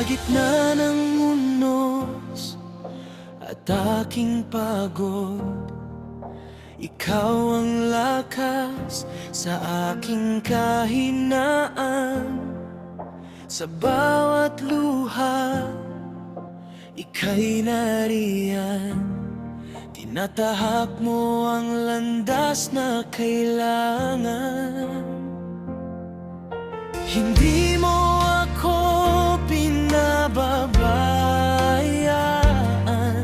gitna ng unos at aking pagod, ikaw ang lakas sa aking kahinaan. Sa bawat luha, ika'y nariyan. Tinatahak mo ang landas na kailangan. Hindi mo ako pinababayaan.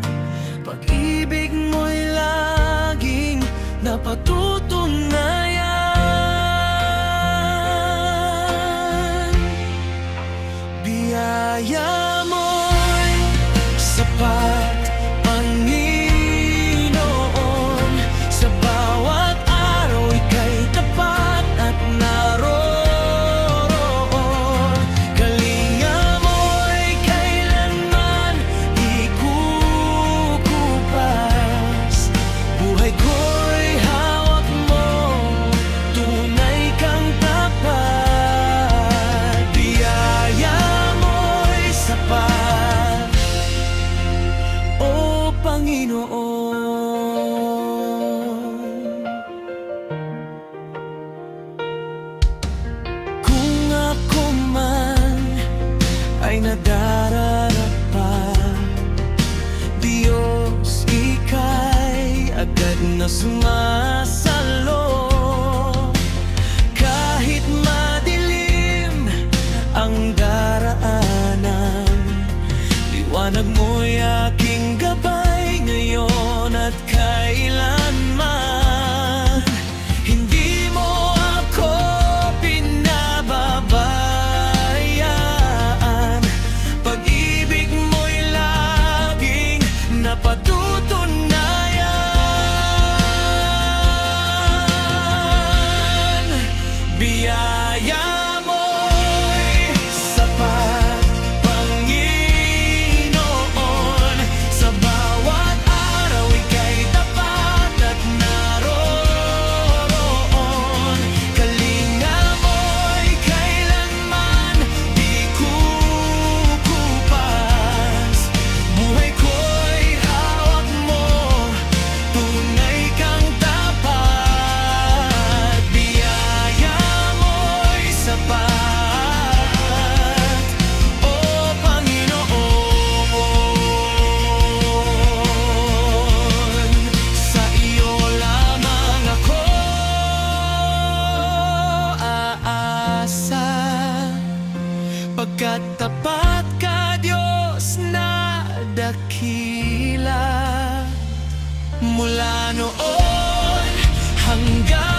Pag-ibig mo'y laging napatutunayan. Biyaya mo'y sapat, Panginoon. Sa bawat araw ika'y tapat at naroon. Kalinga mo'y kailanman di kukupas. Buhay ko'y hawak mo, tunay kang tapat. Biyaya mo'y sapat, O Panginoon. Kung ako man ay nadararapa, Diyos, ika'y agad na sumasalo. Kahit madilim ang daraanan, liwanag mo'y aking gabay ngayon at kailanman. Hindi mo ako pinababayaan. Pag-ibig mo'y laging napatutunayan. Biyaya mo'y sapat, Panginoon. Sa bawat araw ika'y tapat at naroon. Kalinga mo'y kailanman di kukupas. Buhay ko'y hawak mo, tunay kang tapat. Biyaya mo'y sapat, O Panginoon. Sa iyo lamang ako aasa, pagkat tapat ka, Diyos na dakila. Mula noon hanggang